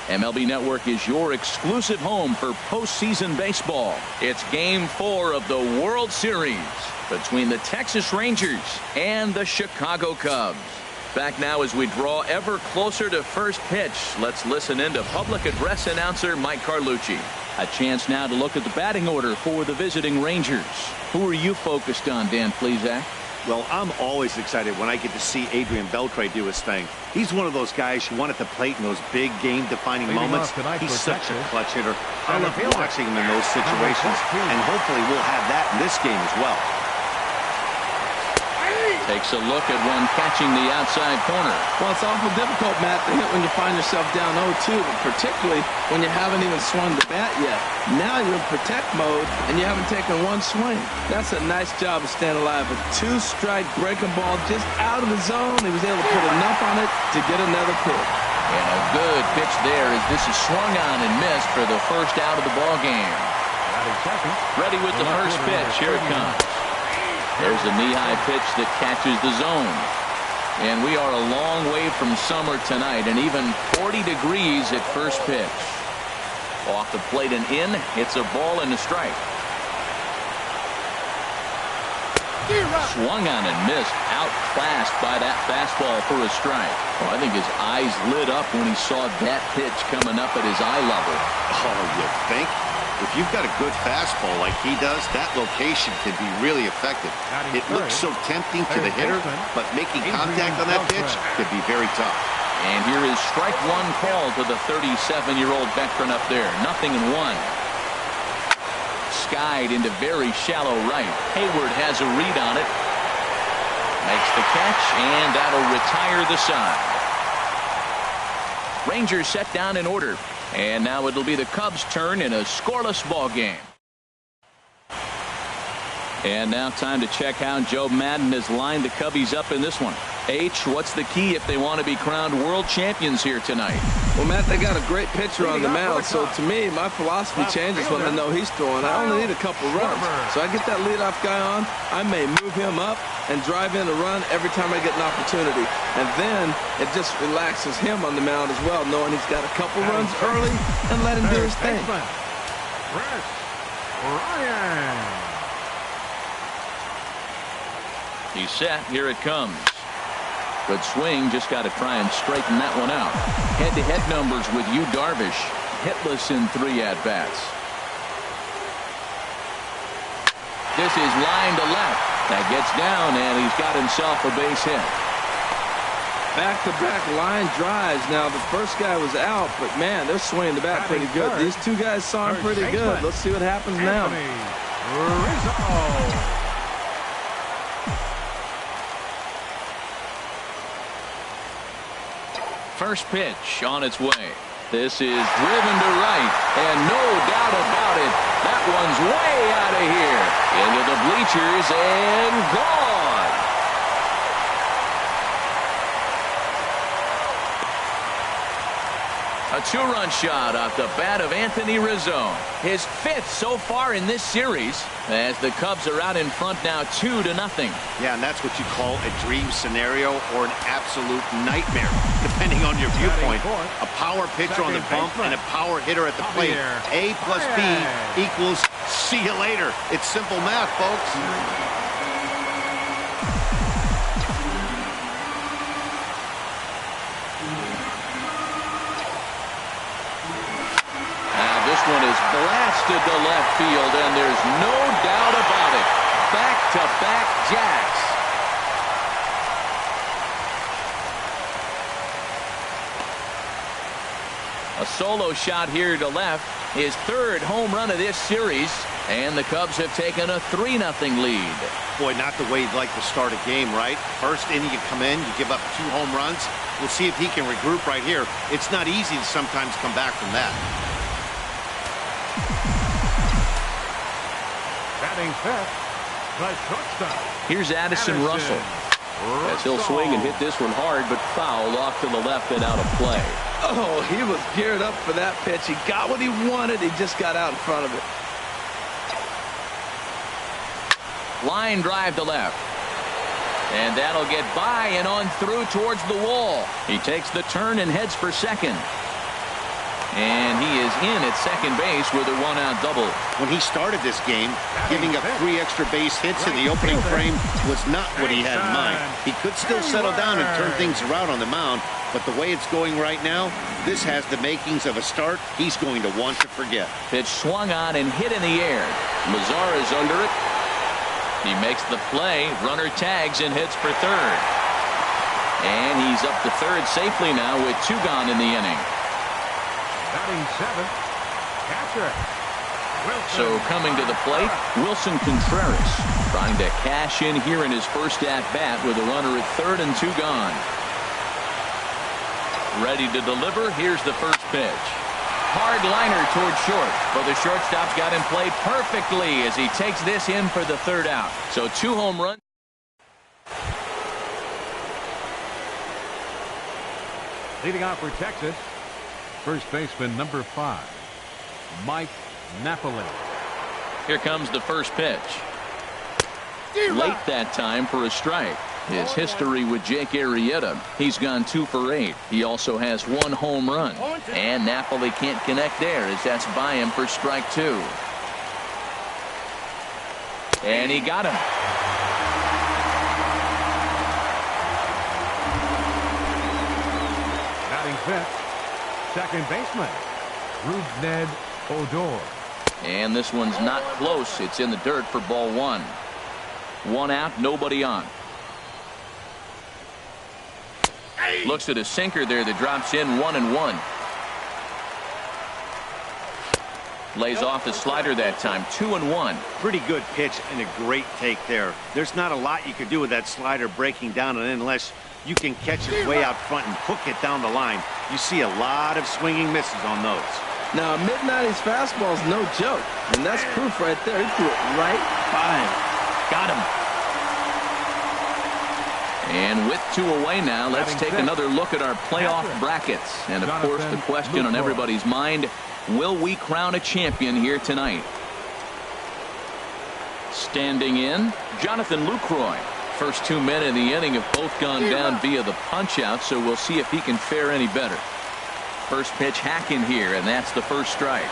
MLB Network is your exclusive home for postseason baseball. It's Game 4 of the World Series between the Texas Rangers and the Chicago Cubs. Back now as we draw ever closer to first pitch. Let's listen in to public address announcer Mike Carlucci. A chance now to look at the batting order for the visiting Rangers. Who are you focused on, Dan Plesac? Well, I'm always excited when I get to see Adrian Beltre do his thing. He's one of those guys who won at the plate in those big game-defining moments. He's such a clutch hitter. I love watching him in those situations, and hopefully we'll have that in this game as well. Takes a look at one catching the outside corner. Well, it's awful difficult, Matt, to hit when you find yourself down 0-2, but particularly when you haven't even swung the bat yet. Now you're in protect mode, and you haven't taken one swing. That's a nice job of staying alive. A two-strike breaking ball just out of the zone. He was able to put enough on it to get another pitch. And a good pitch there as this is swung on and missed for the first out of the ball game. Ready with the first pitch. Here it comes. There's a knee-high pitch that catches the zone. And we are a long way from summer tonight, and even 40 degrees at first pitch. Off the plate and in, it's a ball and a strike. Swung on and missed, outclassed by that fastball for a strike. Oh, I think his eyes lit up when he saw that pitch coming up at his eye level. Oh, you think? If you've got a good fastball like he does, that location can be really effective. It looks so tempting to the hitter, but making contact on that pitch could be very tough. And here is strike one call to the 37-year-old veteran up there. 0-1. Skied into very shallow right. Hayward has a read on it. Makes the catch, and that'll retire the side. Rangers set down in order. And now it'll be the Cubs' turn in a scoreless ball game. And now time to check how Joe Madden has lined the Cubbies up in this one. H, what's the key if they want to be crowned world champions here tonight? Well, Matt, they got a great pitcher on the mound, so to me, my philosophy changes when I know he's throwing. I only need a couple runs. So I get that leadoff guy on, I may move him up and drive in a run every time I get an opportunity. And then it just relaxes him on the mound as well, knowing he's got a couple runs early and let him do his thing. He's set. Here it comes. Good swing. Just got to try and straighten that one out. Head-to-head numbers with Yu Darvish. Hitless in 3 at-bats. This is line to left. That gets down, and he's got himself a base hit. Back-to-back line drives. Now, the first guy was out, but, man, they're swinging the bat pretty good. These two guys saw him pretty good. Let's see what happens now. First pitch on its way. This is driven to right, and no doubt about it, that one's way out of here. Into the bleachers and gone. A 2-run shot off the bat of Anthony Rizzo. His 5th so far in this series, as the Cubs are out in front now 2-0. Yeah, and that's what you call a dream scenario or an absolute nightmare, depending on your viewpoint. A power pitcher on the bump and a power hitter at the plate. A plus B equals see you later. It's simple math, folks. This one is blasted to left field, and there's no doubt about it. Back-to-back jacks. A solo shot here to left. His 3rd home run of this series, and the Cubs have taken a 3-0 lead. Boy, not the way you'd like to start a game, right? First inning, you come in, you give up 2 home runs. We'll see if he can regroup right here. It's not easy to sometimes come back from that. Here's Addison Russell. As he'll swing and hit this one hard, but foul off to the left and out of play. Oh, he was geared up for that pitch. He got what he wanted. He just got out in front of it. Line drive to left. And that'll get by and on through towards the wall. He takes the turn and heads for second. And he is in at second base with a one-out double. When he started this game, giving up 3 extra base hits in the opening frame was not what he had in mind. He could still settle down and turn things around on the mound, but the way it's going right now, this has the makings of a start he's going to want to forget. Pitch swung on and hit in the air. Lazar is under it. He makes the play. Runner tags and hits for third. And he's up to third safely now with 2 gone in the inning. Batting 7th, catcher. So coming to the plate, Wilson Contreras trying to cash in here in his first at-bat with a runner at third and 2 gone. Ready to deliver. Here's the first pitch. Hard liner toward short, but the shortstop's got him played perfectly as he takes this in for the third out. So 2 home runs. Leading off for Texas, first baseman number 5, Mike Napoli. Here comes the first pitch. Late that time for a strike. His history with Jake Arrieta, he's gone 2 for 8. He also has 1 home run. And Napoli can't connect there as that's by him for strike 2. And he got him. Batting 5th, second baseman, Rougned Odor. And this one's not close. It's in the dirt for ball 1. 1 out, nobody on. Looks at a sinker there that drops in 1-1. Lays off the slider that time. 2-1. Pretty good pitch and a great take there. There's not a lot you could do with that slider breaking down, and unless you can catch it way out front and hook it down the line, you see a lot of swinging misses on those. Now, a mid-90s fastball is no joke, and that's proof right there. He threw it right by him. Got him. And with 2 away now, let's take another look at our playoff brackets. And, of course, the question on everybody's mind, will we crown a champion here tonight? Standing in, Jonathan Lucroy. First 2 men in the inning have both gone down via the punch-out, so we'll see if he can fare any better. First pitch hacking here, and that's the first strike.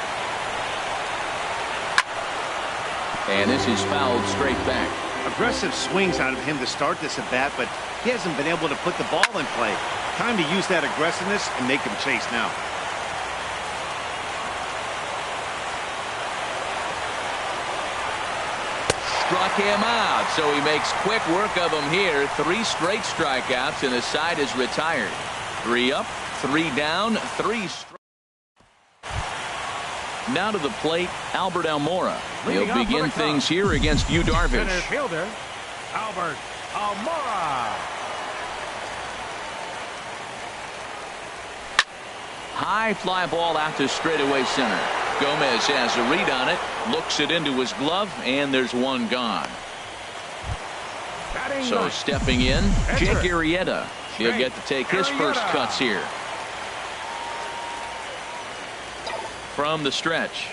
And this is fouled straight back. Aggressive swings out of him to start this at bat, but he hasn't been able to put the ball in play. Time to use that aggressiveness and make him chase now. Struck him out, so he makes quick work of him here. 3 straight strikeouts, and his side is retired. 3 up, 3 down, 3 strikes. Now to the plate, Albert Almora. He'll begin things here against Yu Darvish. Center fielder, Albert Almora. High fly ball out to straightaway center. Gomez has a read on it, looks it into his glove, and there's 1 gone. So stepping in, Jake Arrieta. He'll get to take his first cuts here. From the stretch.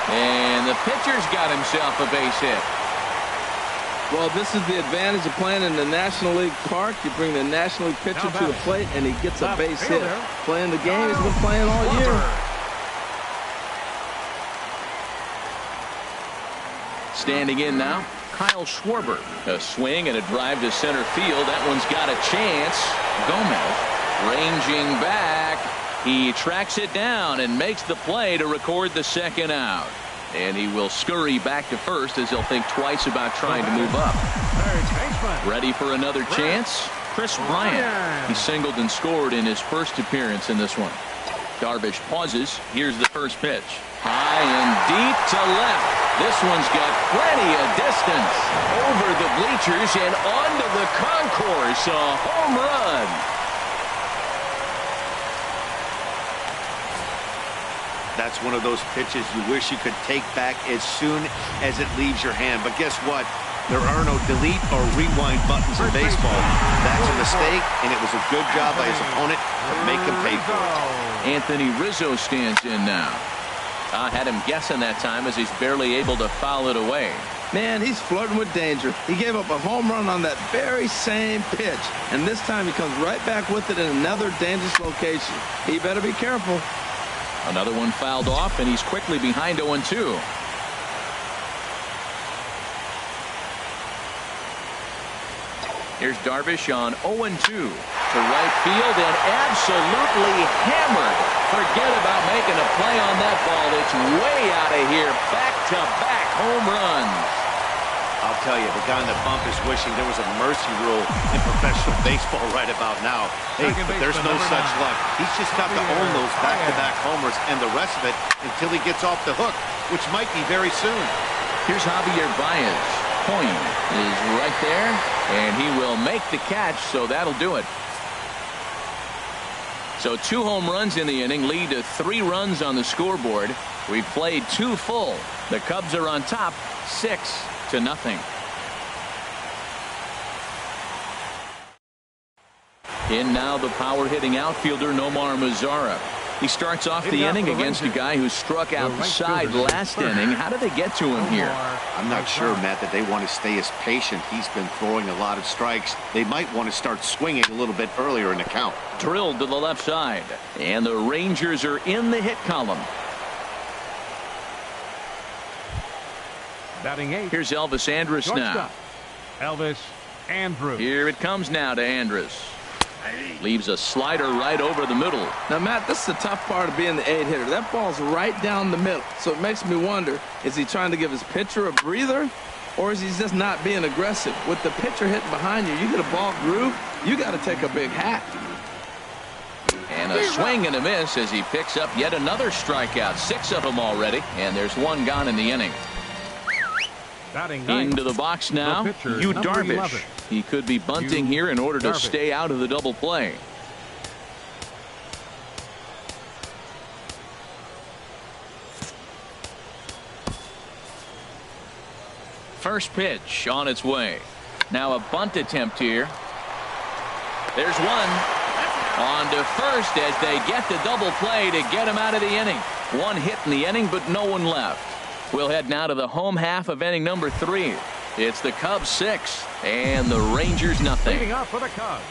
And the pitcher's got himself a base hit. Well, this is the advantage of playing in the National League Park. You bring the National League pitcher to the plate, and he gets a base hit. Playing the game he's been playing all year. Standing in now, Kyle Schwarber. A swing and a drive to center field. That one's got a chance. Gomez ranging back. He tracks it down and makes the play to record the second out. And he will scurry back to first as he'll think twice about trying to move up. Ready for another chance? Chris Bryant. He singled and scored in his first appearance in this one. Darvish pauses. Here's the first pitch. High and deep to left. This one's got plenty of distance. Over the bleachers and onto the concourse. A home run. That's one of those pitches you wish you could take back as soon as it leaves your hand. But guess what? There are no delete or rewind buttons in baseball. That's a mistake, and it was a good job by his opponent to make him pay for it. Anthony Rizzo stands in now. Had him guessing that time as he's barely able to foul it away. Man, he's flirting with danger. He gave up a home run on that very same pitch, and this time he comes right back with it in another dangerous location. He better be careful. Another one fouled off, and he's quickly behind 0-2. Here's Darvish on 0-2 to right field and absolutely hammered. Forget about making a play on that ball. It's way out of here. Back-to-back home runs. I'll tell you, the guy on the bump is wishing there was a mercy rule in professional baseball right about now. Hey, but there's no such luck. He's just got to own those back-to-back homers and the rest of it until he gets off the hook, which might be very soon. Here's Javier Baez. Point is right there, and he will make the catch, so that'll do it. So 2 home runs in the inning lead to 3 runs on the scoreboard. We've played 2 full. The Cubs are on top 6-0. In now the power hitting outfielder Nomar Mazara. He starts off the inning against a guy who struck out the side last inning. How did they get to him here? I'm not sure, Matt, that they want to stay as patient. He's been throwing a lot of strikes. They might want to start swinging a little bit earlier in the count. Drilled to the left side, and the Rangers are in the hit column. Batting 8. Here's Elvis Andrus now. Elvis Andrus. Here it comes now to Andrus. Leaves a slider right over the middle. Now, Matt, this is the tough part of being the 8-hitter. That ball's right down the middle. So it makes me wonder, is he trying to give his pitcher a breather? Or is he just not being aggressive? With the pitcher hitting behind you, you get a ball groove, you got to take a big hack. And a swing and a miss as he picks up yet another strikeout. 6 of them already, and there's 1 gone in the inning. Into the box now, Yu Darvish. He could be bunting here in order to stay out of the double play. First pitch on its way. Now a bunt attempt here. There's one. On to first as they get the double play to get him out of the inning. 1 hit in the inning, but no one left. We'll head now to the home half of inning number 3. It's the Cubs 6 and the Rangers nothing. Leading off for the Cubs.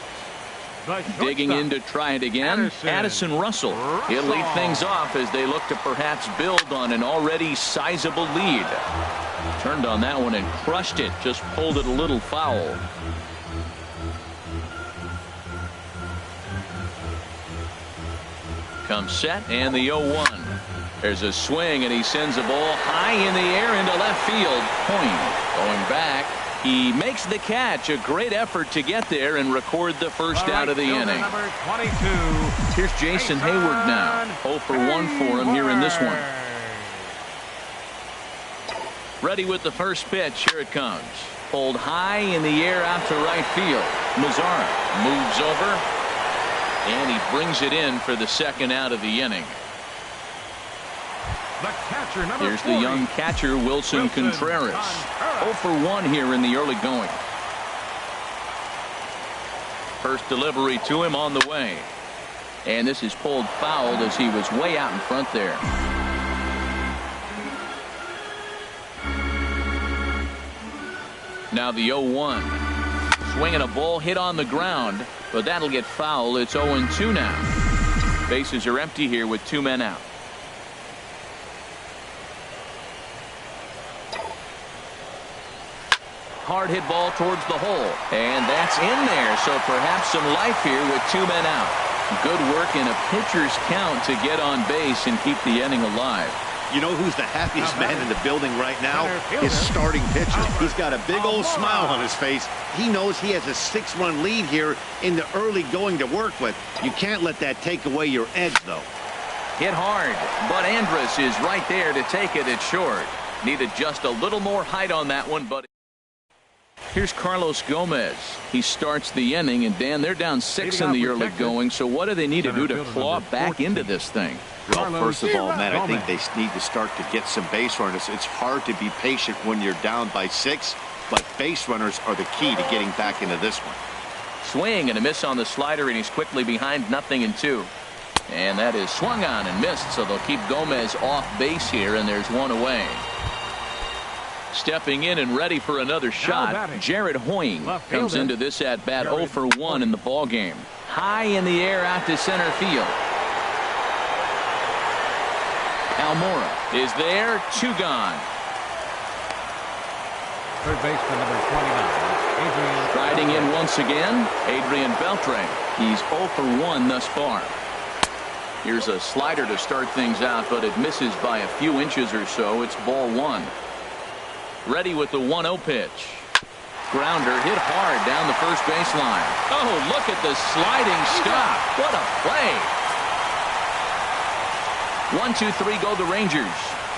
Digging in to try it again, Addison Russell. He'll lead things off as they look to perhaps build on an already sizable lead. Turned on that one and crushed it. Just pulled it a little foul. Comes set and the 0-1. There's a swing and he sends a ball high in the air into left field. Point going back. He makes the catch. A great effort to get there and record the first out of the inning. Number 22. Here's Jason Hayward now. 0 for 1 for him here in this one. Ready with the first pitch. Here it comes. Pulled high in the air out to right field. Mazara moves over and he brings it in for the second out of the inning. The catcher, number Here's 40. the young catcher, Wilson Contreras. 0 for 1 here in the early going. First delivery to him on the way. And this is pulled foul as he was way out in front there. Now the 0-1. Swinging a ball hit on the ground, but that'll get foul. It's 0-2 now. Bases are empty here with 2 men out. Hard hit ball towards the hole, and that's in there, so perhaps some life here with 2 men out. Good work in a pitcher's count to get on base and keep the inning alive. You know who's the happiest man in the building right now? His starting pitcher. He's got a big old smile on his face. He knows he has a 6-run lead here in the early going to work with. You can't let that take away your edge, though. Hit hard, but Andrus is right there to take it at short. Needed just a little more height on that one, but here's Carlos Gomez. He starts the inning, and Dan, they're down 6 in the early going, so what do they need to do to claw back into this thing? Well, first of all, Matt, I think they need to start to get some base runners. It's hard to be patient when you're down by 6, but base runners are the key to getting back into this one. Swing and a miss on the slider, and he's quickly behind 0-2. And that is swung on and missed, so they'll keep Gomez off base here, and there's 1 away. Stepping in and ready for another shot, Jared Hoying comes into this at-bat 0 for 1 in the ball game. High in the air out to center field. Almora is there, 2 gone. Third baseman number 29, Adrian. Riding in once again, Adrian Beltre. He's 0 for 1 thus far. Here's a slider to start things out, but it misses by a few inches or so. It's ball 1. Ready with the 1-0 pitch. Grounder hit hard down the first baseline. Oh, look at the sliding stop. What a play. 1, 2, 3 go the Rangers.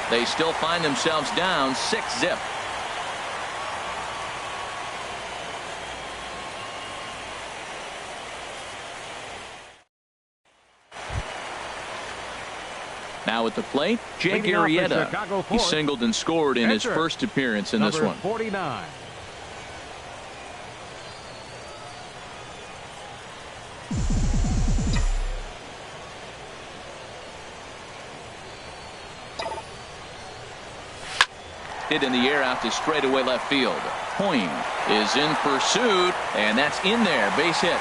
They still find themselves down 6-0. Now at the plate, Jake Arrieta. He singled and scored in his first appearance in this one. 49. Hit in the air out to straightaway left field. Hoying is in pursuit, and that's in there. Base hit.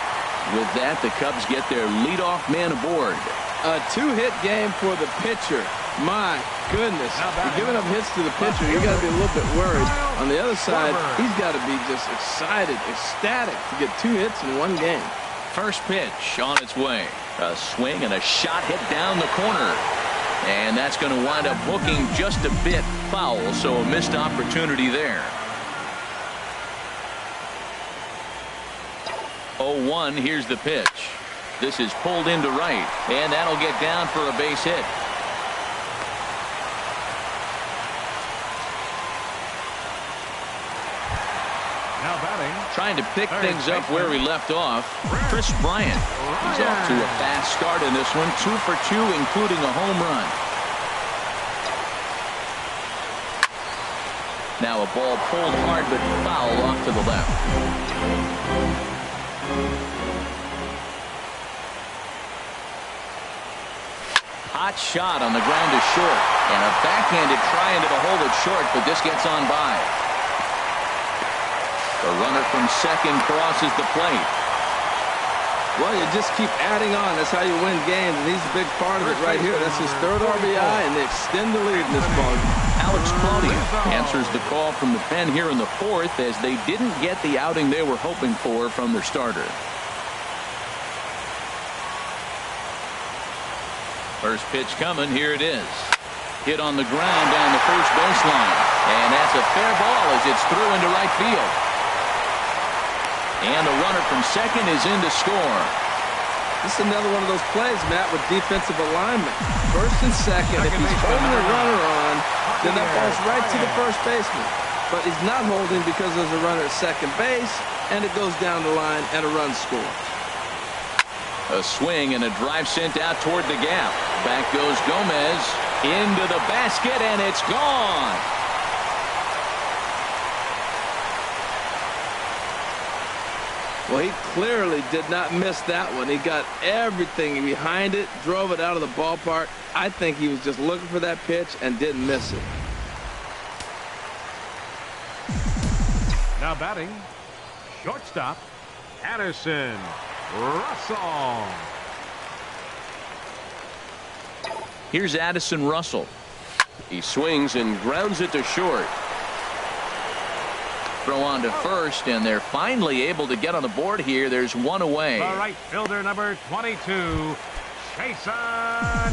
With that, the Cubs get their leadoff man aboard. A 2-hit game for the pitcher. My goodness. You're giving up hits to the pitcher. You got to be a little bit worried. On the other side, he's got to be just excited, ecstatic to get 2 hits in 1 game. First pitch on its way. A swing and a shot hit down the corner. And that's going to wind up hooking just a bit foul, so a missed opportunity there. 0-1, here's the pitch. This is pulled into right, and that'll get down for a base hit. Now batting. Trying to pick things up where he left off. Chris Bryant. He's off to a fast start in this one. 2 for 2, including a home run. Now a ball pulled hard but foul off to the left. Hot shot on the ground to short. And a backhanded try into the hole at short, but this gets on by. The runner from second crosses the plate. Well, you just keep adding on. That's how you win games, and he's a big part of it right here. That's his 3rd RBI, and they extend the lead in this ball game. Alex Claudia answers the call from the pen here in the 4th, as they didn't get the outing they were hoping for from their starter. First pitch coming. Here it is. Hit on the ground down the first baseline. And that's a fair ball as it's through into right field. And the runner from second is in to score. This is another one of those plays, Matt, with defensive alignment. First and second. If he's holding the runner on, then that falls right to the first baseman. But he's not holding because there's a runner at second base, and it goes down the line, and a run scores. A swing and a drive sent out toward the gap. Back goes Gomez into the basket, and it's gone. Well, he clearly did not miss that one. He got everything behind it, drove it out of the ballpark. I think he was just looking for that pitch and didn't miss it. Now batting, shortstop, Addison Russell. Here's Addison Russell. He swings and grounds it to short. Throw on to first, and they're finally able to get on the board here. There's one away. The right fielder, number 22, Jason.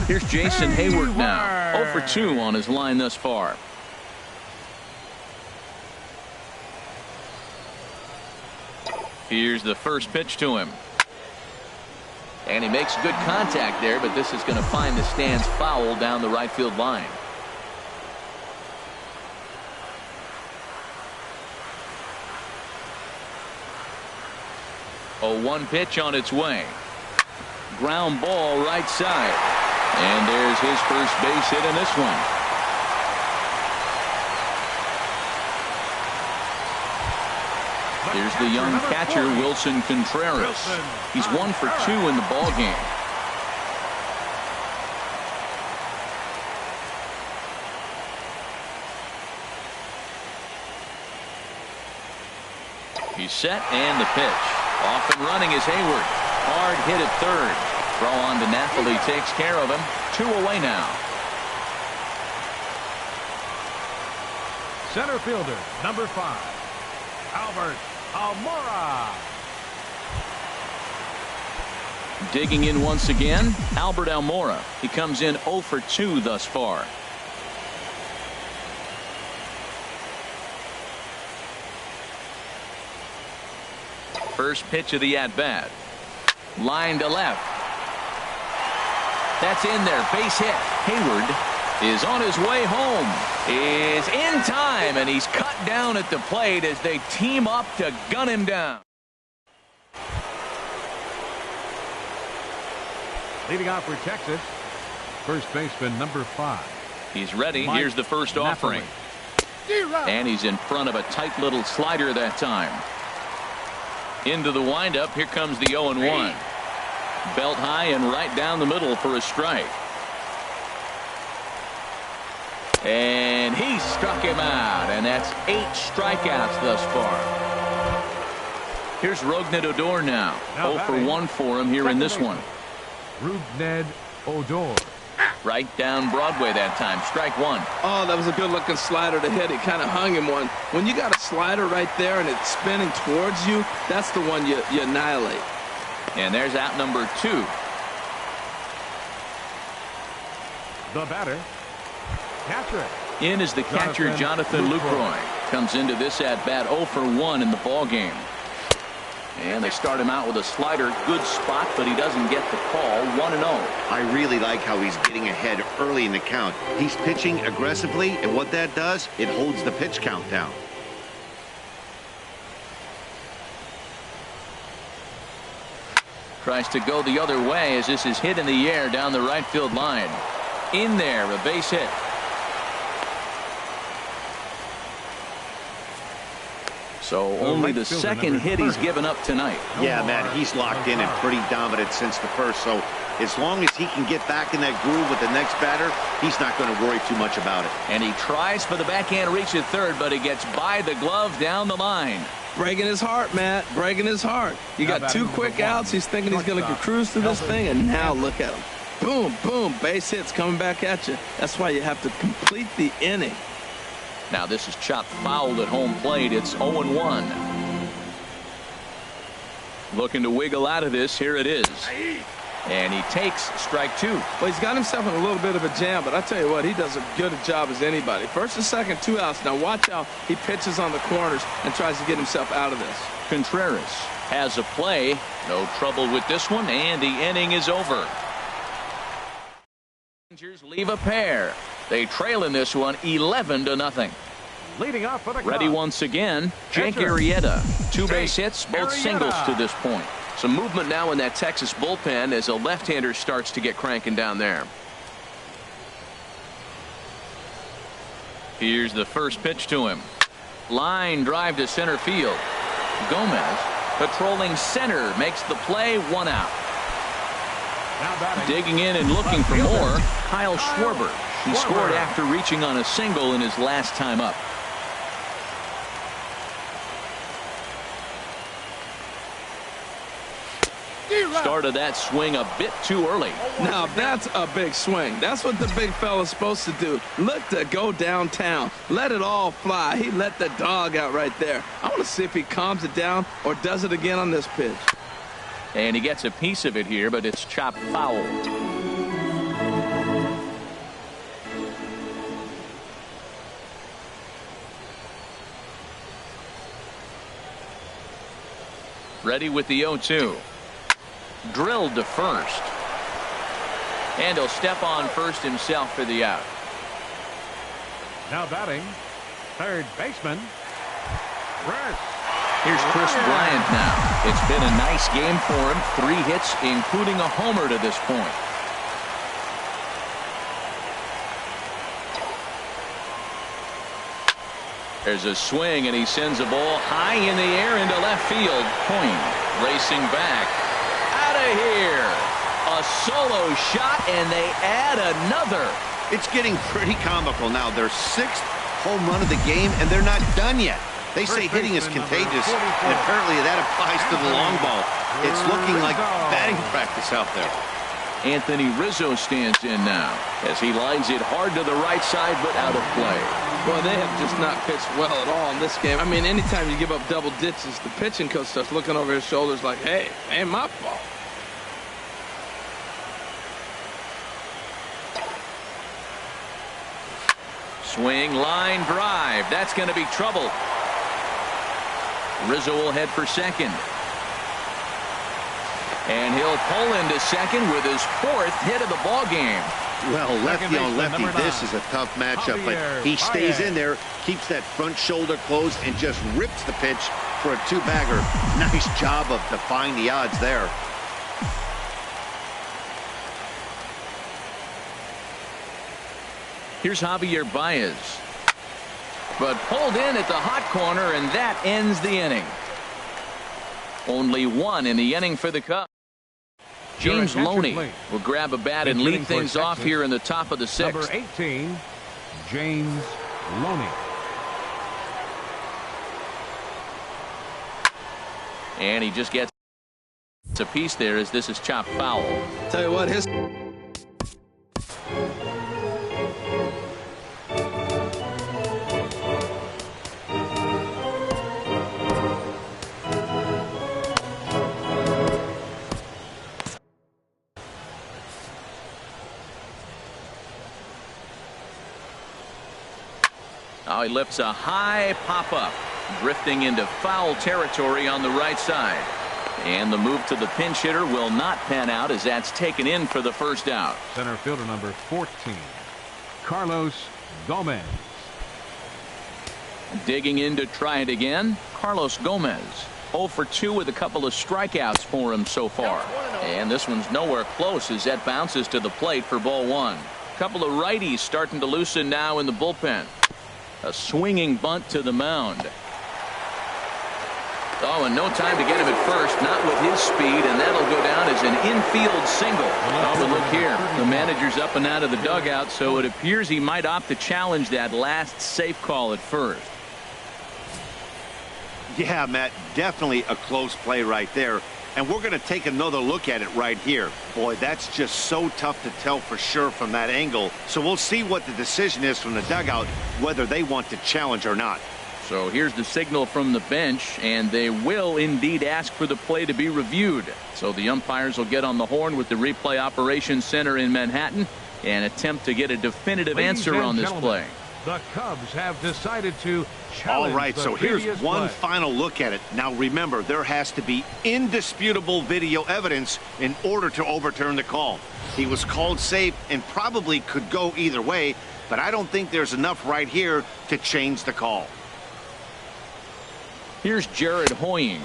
Here's Jason Hayward now. 0 for 2 on his line thus far. Here's the first pitch to him. And he makes good contact there, but this is going to find the stands foul down the right field line. A 1 pitch on its way. Ground ball right side. And there's his first base hit in this one. Here's the young catcher, Wilson Contreras. He's 1 for 2 in the ball game. He's set, and the pitch. Off and running is Hayward. Hard hit at third. Throw on to Napoli takes care of him. 2 away now. Center fielder, number 5, Albert Almora. Digging in once again, Albert Almora. He comes in 0 for 2 thus far. First pitch of the at-bat. Line to left. That's in there. Base hit. Hayward is on his way home. Is in time, and he's cut down at the plate as they team up to gun him down. Leading off for Texas, first baseman number 5. He's ready. Here's the first offering. And he's in front of a tight little slider that time. Into the windup. Here comes the 0-1. Belt high and right down the middle for a strike. And he struck him out, and that's 8 strikeouts thus far. Here's Rougned Odor now. 0 for 1 for him here in this one. Rougned Odor. Right down Broadway that time. Strike 1. Oh, that was a good-looking slider to hit. It kind of hung him one. When you got a slider right there and it's spinning towards you, that's the one you annihilate. And there's out number 2. The batter, catcher. In is the catcher, Jonathan Lucroy. Comes into this at-bat 0 for 1 in the ball game. And they start him out with a slider. Good spot, but he doesn't get the call. 1-0. I really like how he's getting ahead early in the count. He's pitching aggressively, and what that does, it holds the pitch count down. Tries to go the other way as this is hit in the air down the right field line. In there, a base hit. So only the second hit he's given up tonight. Yeah, man, he's locked in and pretty dominant since the first. So as long as he can get back in that groove with the next batter, he's not going to worry too much about it. And he tries for the backhand reach at third, but he gets by the glove down the line. Breaking his heart, Matt. Breaking his heart. You got 2 quick outs. He's thinking he's going to cruise through this thing, and now look at him. Boom, boom, base hits coming back at you. That's why you have to complete the inning. Now this is chopped foul at home plate. It's 0-1. Looking to wiggle out of this. Here it is. And he takes strike 2. Well, he's got himself in a little bit of a jam, but I tell you what, he does as good a job as anybody. First and second, 2 outs. Now watch how he pitches on the corners and tries to get himself out of this. Contreras has a play. No trouble with this one, and the inning is over. Rangers leave a pair. They trail in this one 11-0. Leading off for the Ready Cubs. once again, Jake Arrieta. 2 base hits, both Arrieta. singles to this point. Some movement now in that Texas bullpen as a left-hander starts to get cranking down there. Here's the first pitch to him. Line drive to center field. Gomez patrolling center makes the play. 1 out. Now batting. Digging in and looking for more, Kyle Schwarber. He scored after reaching on a single in his last time up. Started that swing a bit too early. Now that's a big swing. That's what the big fella's supposed to do. Look to go downtown. Let it all fly. He let the dog out right there. I want to see if he calms it down or does it again on this pitch. And he gets a piece of it here, but it's chopped foul. Ready with the 0-2. Drilled to first. And he'll step on first himself for the out. Now batting, third baseman, Chris. Here's Chris Bryant now. It's been a nice game for him. 3 hits, including a homer to this point. There's a swing, and he sends a ball high in the air into left field. Coyne racing back. Out of here. A solo shot, and they add another. It's getting pretty comical now. Their 6th home run of the game, and they're not done yet. They say hitting is contagious, and apparently that applies to the long ball. It's looking like batting practice out there. Anthony Rizzo stands in now as he lines it hard to the right side, but out of play. Well, they have just not pitched well at all in this game. I mean, anytime you give up double ditches, the pitching coach starts looking over his shoulders like, hey, ain't my fault. Swing, line, drive. That's going to be trouble. Rizzo will head for second. And he'll pull into second with his 4th hit of the ball game. Well, lefty on lefty, this is a tough matchup, but he stays in there, keeps that front shoulder closed, and just rips the pitch for a two-bagger. Nice job of defying the odds there. Here's Javier Baez. But pulled in at the hot corner, and that ends the inning. Only one in the inning for the Cubs. James Loney will grab a bat and lead things off here in the top of the 6th. Number 18, James Loney. And he just gets a piece there as this is chopped foul. Tell you what, his... Now he lifts a high pop-up, drifting into foul territory on the right side. And the move to the pinch hitter will not pan out as that's taken in for the first out. Center fielder number 14, Carlos Gomez. Digging in to try it again, Carlos Gomez. 0 for 2 with a couple of strikeouts for him so far. And this one's nowhere close as that bounces to the plate for ball 1. Couple of righties starting to loosen now in the bullpen. A swinging bunt to the mound. Oh, and no time to get him at first, not with his speed, and that'll go down as an infield single. Oh, but look here, the manager's up and out of the dugout, so it appears he might opt to challenge that last safe call at first. Yeah, Matt, definitely a close play right there. And we're going to take another look at it right here. Boy, that's just so tough to tell for sure from that angle. So we'll see what the decision is from the dugout, whether they want to challenge or not. So here's the signal from the bench, and they will indeed ask for the play to be reviewed. So the umpires will get on the horn with the replay operations center in Manhattan and attempt to get a definitive answer on this play. The Cubs have decided to challenge. All right, so here's one final look at it. Now remember, there has to be indisputable video evidence in order to overturn the call. He was called safe and probably could go either way, but I don't think there's enough right here to change the call. Here's Jared Hoying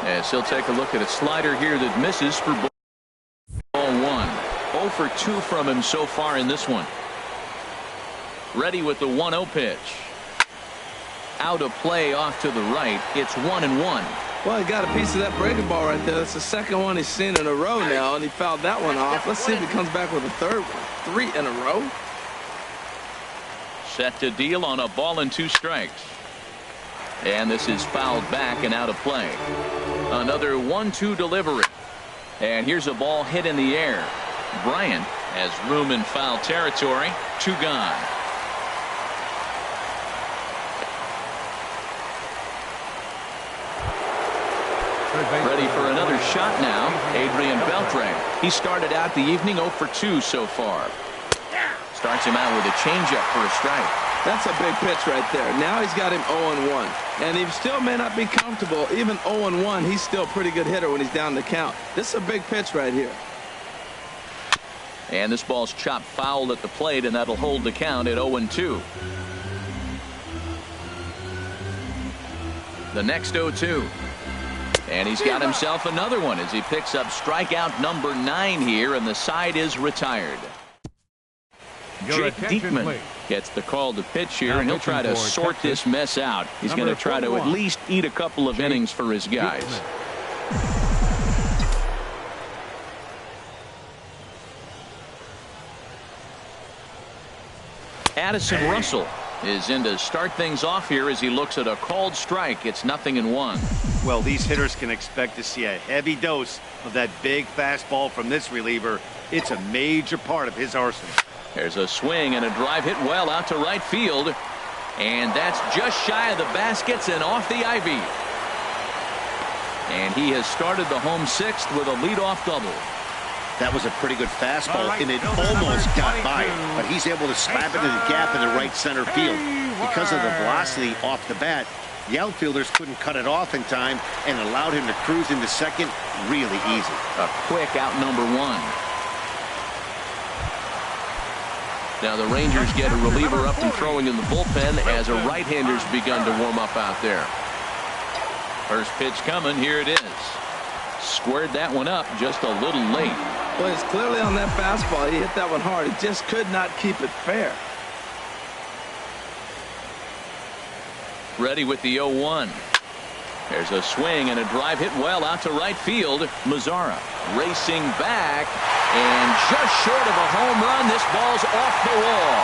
as he'll take a look at a slider here that misses for ball 1. 0 for 2 from him so far in this one. Ready with the 1-0 pitch. Out of play off to the right. It's 1-1. Well, he got a piece of that breaking ball right there. That's the second one he's seen in a row now, and he fouled that one off. Let's see if he comes back with a third one. 3 in a row. Set to deal on a ball and 2 strikes. And this is fouled back and out of play. Another 1-2 delivery. And here's a ball hit in the air. Bryant has room in foul territory. 2 gone. Ready for another shot now, Adrian Beltre. He started out the evening 0 for 2 so far. Starts him out with a changeup for a strike. That's a big pitch right there. Now he's got him 0-1. And he still may not be comfortable. Even 0-1, he's still a pretty good hitter when he's down the count. This is a big pitch right here. And this ball's chopped foul at the plate, and that'll hold the count at 0-2. The next 0-2. And he's got himself another one as he picks up strikeout number 9 here, and the side is retired. Jake Diekman gets the call to pitch here, and he'll try to sort this mess out. He's going to try to at least eat a couple of innings for his guys. Addison Russell is in to start things off here as he looks at a called strike. It's 0-1. Well, these hitters can expect to see a heavy dose of that big fastball from this reliever. It's a major part of his arsenal. There's a swing and a drive hit well out to right field. And that's just shy of the baskets and off the ivy. And he has started the home sixth with a leadoff double. That was a pretty good fastball, and it almost got by it. But he's able to slap it in the gap in the right center field. Because of the velocity off the bat, the outfielders couldn't cut it off in time and allowed him to cruise into second really easy. A quick out number one. Now the Rangers get a reliever up and throwing in the bullpen as a right-hander's begun to warm up out there. First pitch coming. Here it is. Squared that one up just a little late. Well, it's clearly on that fastball. He hit that one hard. He just could not keep it fair. Ready with the 0-1. There's a swing and a drive hit well out to right field. Mazzara racing back, and just short of a home run. This ball's off the wall,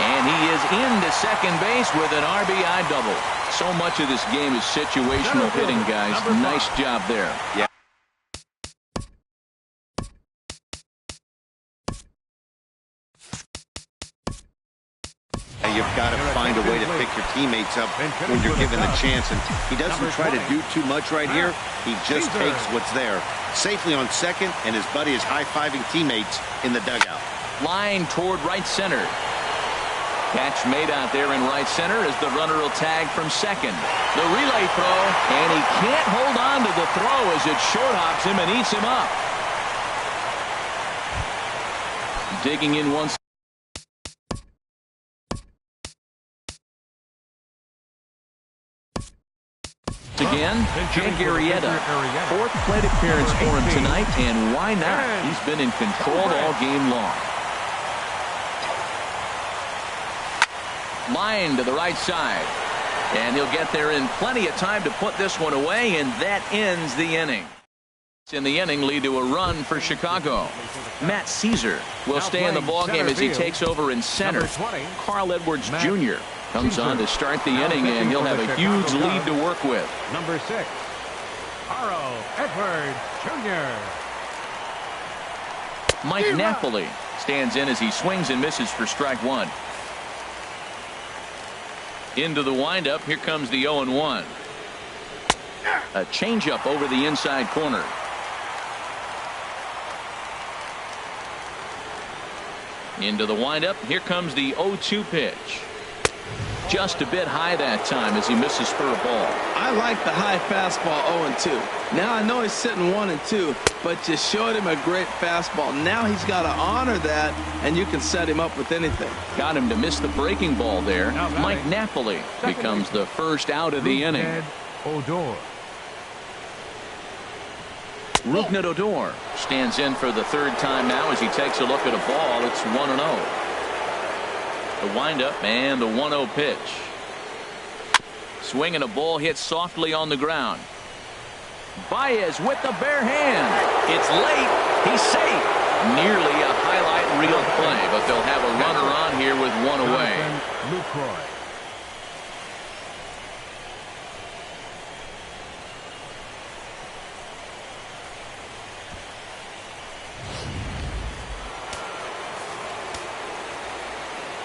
and he is into second base with an RBI double. So much of this game is situational hitting, guys. Nice job there. Yeah. You've got to find a way to pick your teammates up when you're given the chance. And he doesn't try to do too much right here. He just takes what's there. Safely on second, and his buddy is high-fiving teammates in the dugout. Line toward right center. Catch made out there in right center as the runner will tag from second. The relay throw, and he can't hold on to the throw as it short hops him and eats him up. Digging in once again, Jake Arrieta. Fourth plate appearance for him tonight, and why not? He's been in control all game long. Line to the right side, and he'll get there in plenty of time to put this one away, and that ends the inning. In the inning lead to a run for Chicago. Matt Caesar will stay in the ballgame as he takes over in center. Carl Edwards Jr. comes on to start the inning, and he'll have a huge lead to work with. Number 6, Carl Edwards Jr. Mike Napoli stands in as he swings and misses for strike one. Into the windup. Here comes the 0-1. A changeup over the inside corner. Into the windup. Here comes the 0-2 pitch. Just a bit high that time as he misses for a ball. I like the high fastball 0-2. Now I know he's sitting 1-2, but you showed him a great fastball. Now he's got to honor that, and you can set him up with anything. Got him to miss the breaking ball there. Mike Napoli becomes the first out of the inning. Odor. Rougned Odor stands in for the third time now as he takes a look at a ball. It's 1-0. The windup and the 1-0 pitch. Swing and a ball hit softly on the ground. Baez with the bare hand. It's late. He's safe. Nearly a highlight reel play, but they'll have a runner on here with one away.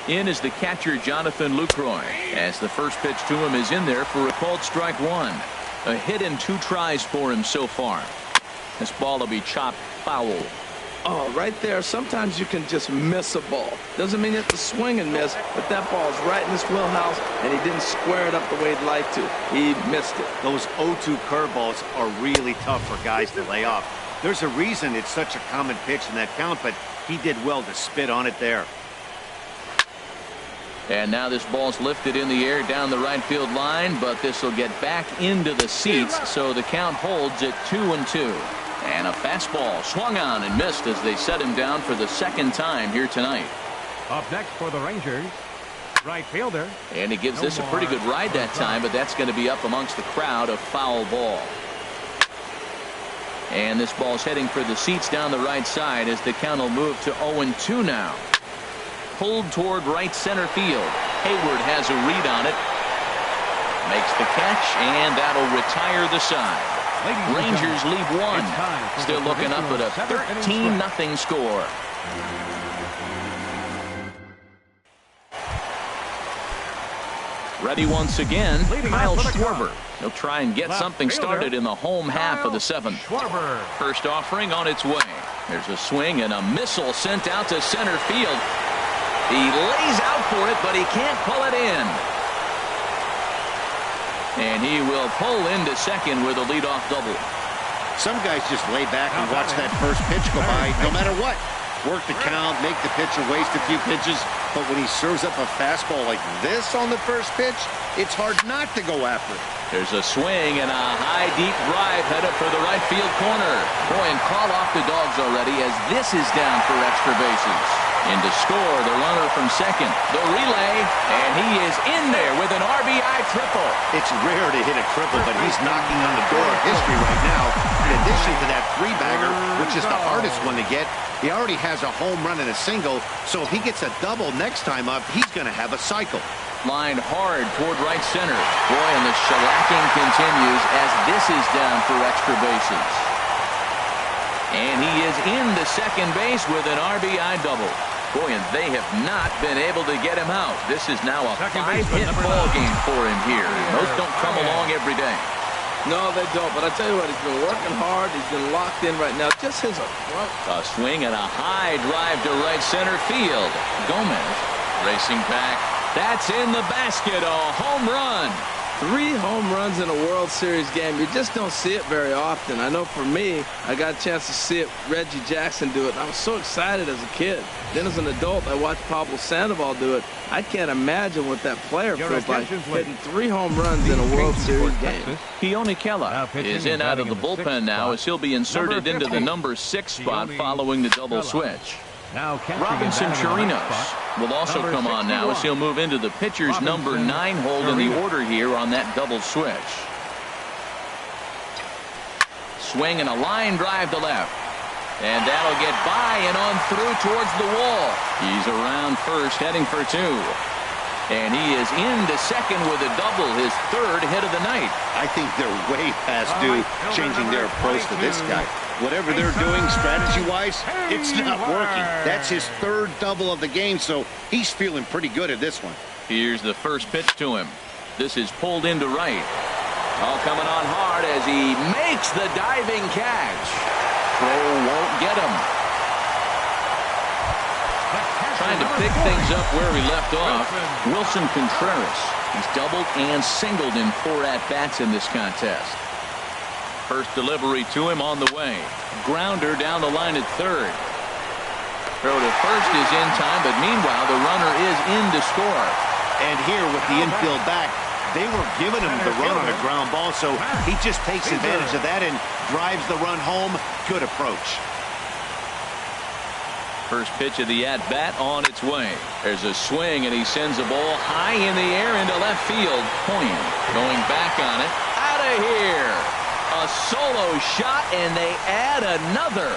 In is the catcher Jonathan Lucroy, as the first pitch to him is in there for a called strike one. A hit in 2 tries for him so far. This ball will be chopped foul. Oh, right there. Sometimes you can just miss a ball. Doesn't mean you have to swing and miss, but that ball's right in his wheelhouse, and he didn't square it up the way he'd like to. He missed it. Those 0-2 curveballs are really tough for guys to lay off. There's a reason it's such a common pitch in that count, but he did well to spit on it there. And now this ball's lifted in the air down the right field line, but this will get back into the seats, so the count holds at 2-2. And a fastball swung on and missed as they set him down for the second time here tonight. Up next for the Rangers, right fielder. And he gives this a pretty good ride that time, but that's going to be up amongst the crowd. A foul ball. And this ball's heading for the seats down the right side as the count will move to 0-2 now. Pulled toward right center field. Hayward has a read on it. Makes the catch, and that'll retire the side. Rangers lead one. Still looking up at a 13-0 score. Ready once again, Kyle Schwarber. He'll try and get something started in the home half of the seventh. First offering on its way. There's a swing and a missile sent out to center field. He lays out for it, but he can't pull it in. And he will pull into second with a leadoff double. Some guys just lay back and watch that first pitch go by no matter what. Work the count, make the pitcher waste a few pitches, but when he serves up a fastball like this on the first pitch, it's hard not to go after it. There's a swing and a high, deep drive headed for the right field corner. Boy, and call off the Dogs already as this is down for extra bases. In to score, the runner from second. The relay, and he is in there with an RBI triple. It's rare to hit a triple, but he's knocking on the door of history right now. In addition to that three-bagger, which is the hardest one to get, he already has a home run and a single, so if he gets a double next time up, he's going to have a cycle. Lined hard toward right center. Boy, and the shellacking continues as this is down for extra bases. And he is into second base with an RBI double. Boy, and they have not been able to get him out. This is now a 5-hit ball game for him here. Those don't come along every day. No, they don't. But I tell you what, he's been working hard. He's been locked in right now. Just his approach. A swing and a high drive to right center field. Gomez racing back. That's in the basket. A home run. 3 home runs in a World Series game. You just don't see it very often. I know for me, I got a chance to see it, Reggie Jackson do it. And I was so excited as a kid. Then as an adult, I watched Pablo Sandoval do it. I can't imagine what that player feels like, hitting 3 home runs in a World Series game. Keone Kela is in out of the bullpen now as he'll be inserted into the number 6 spot following the double switch. Robinson Chirinos will also come on now as he'll move into the pitcher's number 9 hold in the order here on that double switch. Swing and a line drive to left. And that'll get by and on through towards the wall. He's around first, heading for 2. And he is into second with a double, his 3rd hit of the night. I think they're way past due changing their approach to this guy. Whatever they're doing strategy-wise, it's not working. That's his 3rd double of the game, so he's feeling pretty good at this one. Here's the first pitch to him. This is pulled into right. All coming on hard as he makes the diving catch. Throw won't get him. Trying to pick things up where he left off. Wilson Contreras. He's doubled and singled in 4 at-bats in this contest. First delivery to him on the way. Grounder down the line at 3rd. Throw to first is in time, but meanwhile the runner is in to score. And here with the infield back, they were giving him the run on a ground ball, so he just takes advantage of that and drives the run home. Good approach. First pitch of the at-bat on its way. There's a swing, and he sends a ball high in the air into left field. Poyen going back on it. Out of here. A solo shot, and they add another.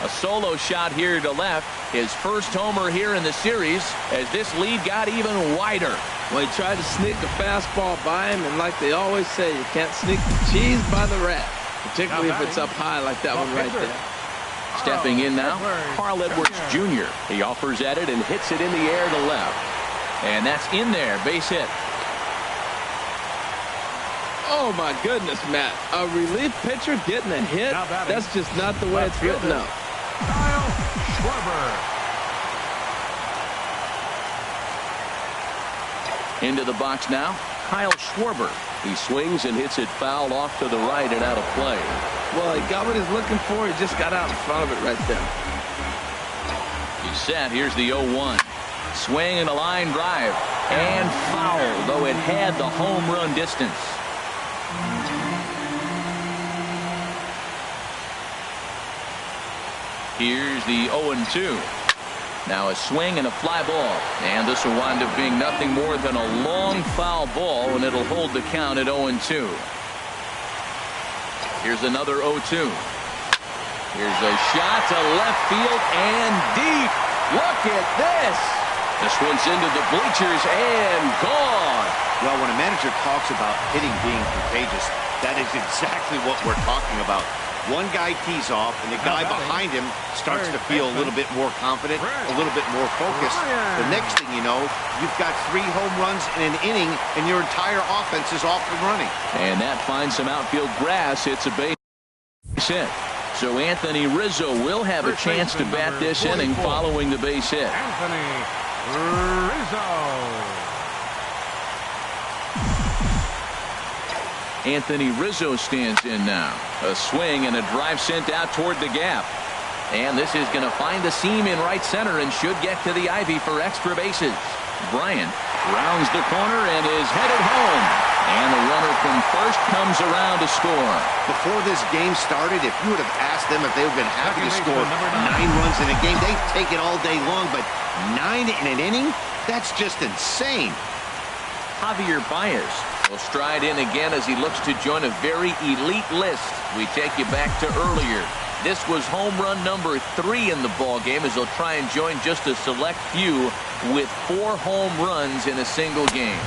A solo shot here to left. His first homer here in the series as this lead got even wider. Well, he tried to sneak a fastball by him, and like they always say, you can't sneak the cheese by the rat. Particularly if it's up high like that one right there. Stepping in now, Carl Edwards Jr. He offers at it and hits it in the air to left. And that's in there, base hit. Oh, my goodness, Matt. A relief pitcher getting a hit? That's just not the way it's written up. Kyle Schwarber. Into the box now, Kyle Schwarber. He swings and hits it foul off to the right and out of play. Well, he got what he's looking for. He just got out in front of it right there. He's set. Here's the 0-1. Swing and a line drive. And foul, though it had the home run distance. Here's the 0-2. Now a swing and a fly ball. And this will wind up being nothing more than a long foul ball, and it'll hold the count at 0-2. Here's another 0-2. Here's a shot to left field and deep. Look at this. This one's into the bleachers and gone. Well, when a manager talks about hitting being contagious, that is exactly what we're talking about. One guy tees off, and the guy behind him starts to feel a little bit more confident, a little bit more focused. The next thing you know, you've got 3 home runs in an inning, and your entire offense is off and running. And that finds some outfield grass. It's a base hit. So Anthony Rizzo will have a chance to bat this inning following the base hit. Anthony Rizzo. Anthony Rizzo stands in now. A swing and a drive sent out toward the gap. And this is going to find the seam in right center and should get to the ivy for extra bases. Bryant rounds the corner and is headed home. And the runner from first comes around to score. Before this game started, if you would have asked them if they would have been happy to score 9 runs in a game, they'd take it all day long. But 9 in an inning? That's just insane. Javier Baez will stride in again as he looks to join a very elite list. We take you back to earlier. This was home run number 3 in the ball game as he'll try and join just a select few with 4 home runs in a single game.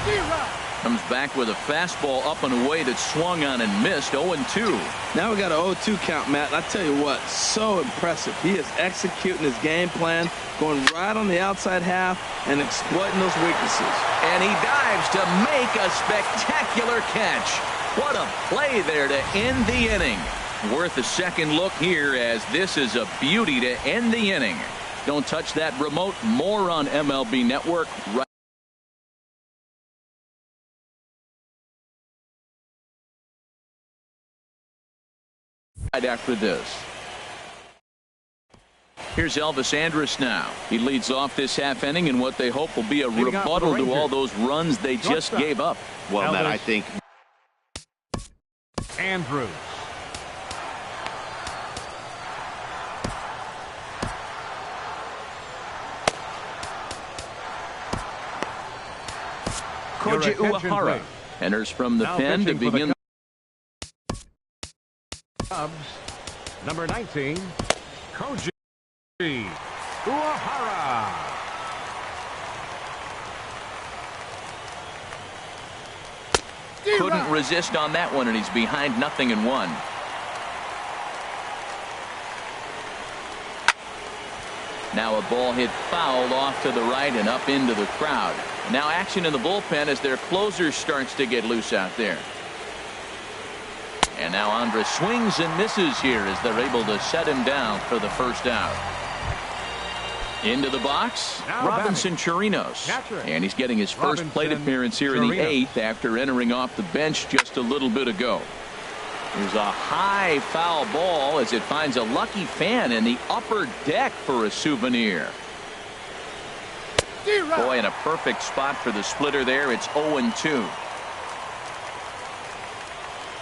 Comes back with a fastball up and away that swung on and missed. 0-2. Now we got an 0-2 count, Matt. And I tell you what, so impressive. He is executing his game plan, going right on the outside half and exploiting those weaknesses. And he dives to make a spectacular catch. What a play there to end the inning. Worth a second look here as this is a beauty to end the inning. Don't touch that remote. More on MLB Network right after this. Here's Elvis Andrus now. He leads off this half inning in what they hope will be a rebuttal to all those runs they just gave up. Well, Matt, I think Andrus. Koji Uehara enters from the pen to begin. Cubs, number 19, Koji Uehara. Couldn't resist on that one, and he's behind 0-1. Now a ball hit foul off to the right and up into the crowd. Now action in the bullpen as their closer starts to get loose out there. And now Andrus swings and misses here as they're able to set him down for the first out. Into the box, now Robinson Chirinos. And he's getting his first plate appearance here in the 8th after entering off the bench just a little bit ago. Here's a high foul ball as it finds a lucky fan in the upper deck for a souvenir. Boy, in a perfect spot for the splitter there. It's 0-2.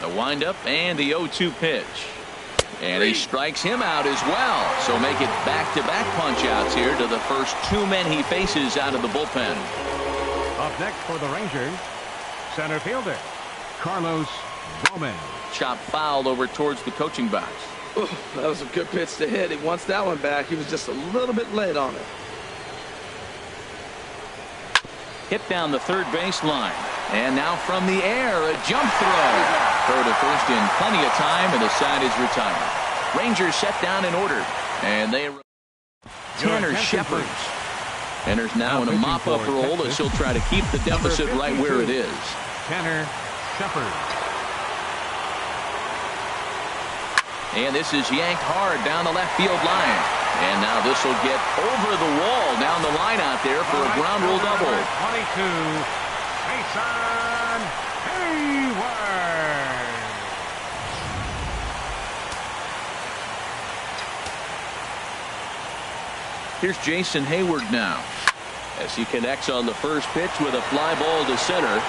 The windup and the 0-2 pitch. And he strikes him out as well. So make it back-to-back punch-outs here to the first 2 men he faces out of the bullpen. Up next for the Rangers, center fielder Carlos Gomez. Chop foul over towards the coaching box. Ooh, that was a good pitch to hit. He wants that one back. He was just a little bit late on it. Hit down the third baseline. And now from the air, a jump throw. Throw to first in plenty of time, and the side is retired. Rangers set down in order. And they... Tanner Shepard enters now in a mop-up role as he'll try to keep the deficit right where it is. Tanner Shepard. And this is yanked hard down the left field line. And now this will get over the wall down the line out there for a ground rule double. 22, Jason Hayward. Here's Jason Hayward now as he connects on the first pitch with a fly ball to center.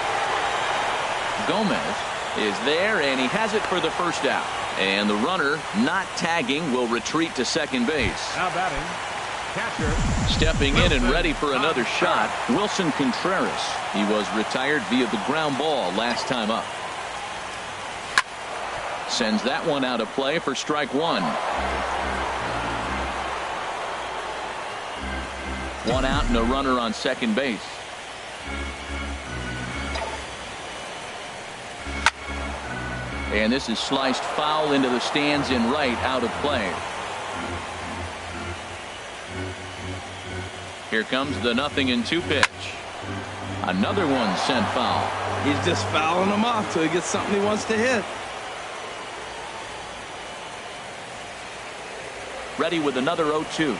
Gomez is there, and he has it for the first out. And the runner, not tagging, will retreat to second base. Now batting, catcher. Stepping in and ready for another shot, Wilson Contreras. He was retired via the ground ball last time up. Sends that one out of play for strike 1. One out and a runner on second base. And this is sliced foul into the stands in right, out of play. Here comes the 0-2 pitch. Another one sent foul. He's just fouling them off till he gets something he wants to hit. Ready with another 0-2.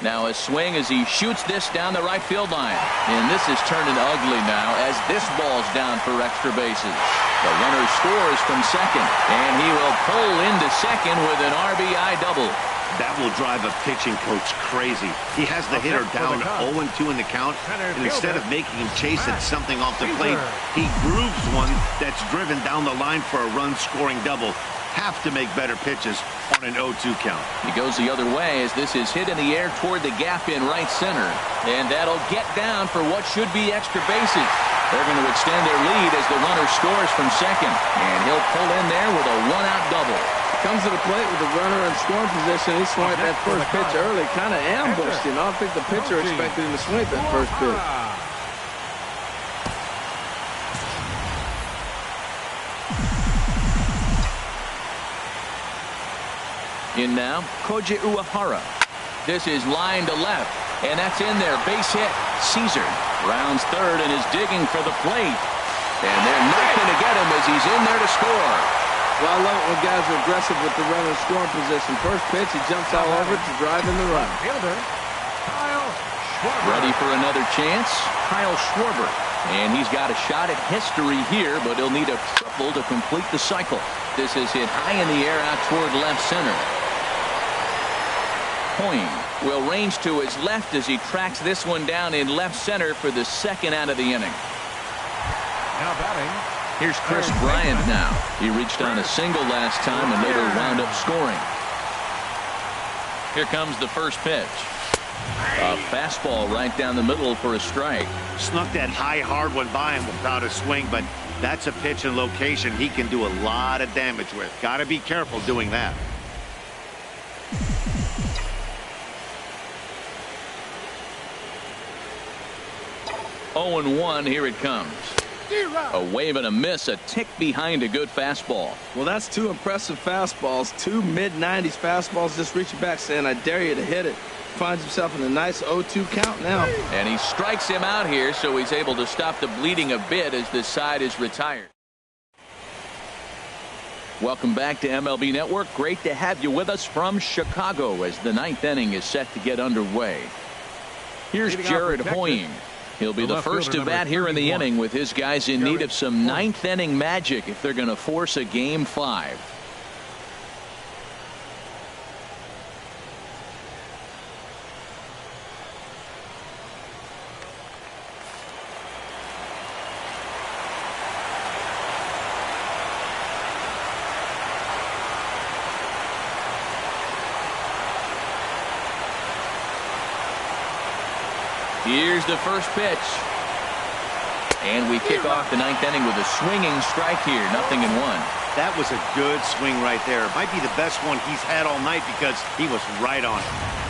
Now a swing as he shoots this down the right field line. And this is turning ugly now as this ball's down for extra bases. The runner scores from second, and he will pull into second with an RBI double. That will drive a pitching coach crazy. He has the hitter down 0-2 in the count, and instead of making him chase at something off the plate, he grooves one that's driven down the line for a run-scoring double. Have to make better pitches on an 0-2 count. He goes the other way as this is hit in the air toward the gap in right center. And that'll get down for what should be extra bases. They're going to extend their lead as the runner scores from second. And he'll pull in there with a one-out double. Comes to the plate with the runner in scoring position. He swung at that first pitch early, kind of ambushed him. I don't think the pitcher expected him to swing at that first pitch. In now, Koji Uehara. This is line to left, and that's in there. Base hit. Caesar rounds third and is digging for the plate. And they're not going to get him as he's in there to score. Well, I love it when guys are aggressive with the runner in scoring position. First pitch, he jumps all over it to drive in the run. Ready for another chance? Kyle Schwarber. And he's got a shot at history here, but he'll need a triple to complete the cycle. This is hit high in the air out toward left center. Hoying will range to his left as he tracks this one down in left center for the second out of the inning. Now batting. Here's Chris Bryant now. He reached on a single last time and later wound up scoring. Here comes the first pitch. A fastball right down the middle for a strike. Snuck that high hard one by him without a swing, but that's a pitch and location he can do a lot of damage with. Got to be careful doing that. Oh, 0-1, here it comes. A wave and a miss, a tick behind a good fastball. Well, that's two impressive fastballs. Two mid-90s fastballs just reaching back saying, I dare you to hit it. Finds himself in a nice 0-2 count now. And he strikes him out here, so he's able to stop the bleeding a bit as this side is retired. Welcome back to MLB Network. Great to have you with us from Chicago as the ninth inning is set to get underway. Here's Jared Hoying. He'll be the first to bat here in the inning with his guys in need of some ninth inning magic if they're going to force a game 5. Here's the first pitch. And we kick off the ninth inning with a swinging strike here. 0-1. That was a good swing right there. Might be the best one he's had all night because he was right on it.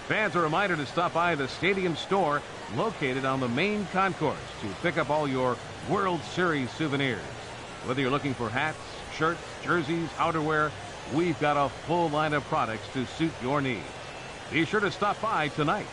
Fans are reminded to stop by the stadium store located on the main concourse to pick up all your World Series souvenirs. Whether you're looking for hats, shirts, jerseys, outerwear, we've got a full line of products to suit your needs. Be sure to stop by tonight.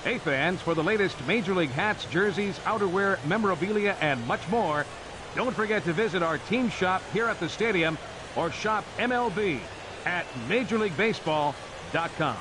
Hey fans, for the latest Major League hats, jerseys, outerwear, memorabilia, and much more, don't forget to visit our team shop here at the stadium or shop MLB at MajorLeagueBaseball.com.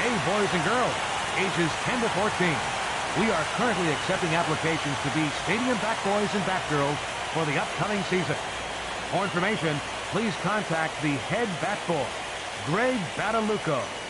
Hey, boys and girls, ages 10 to 14. We are currently accepting applications to be stadium back boys and back girls for the upcoming season. For information, please contact the head bat boy, Greg Badalucco.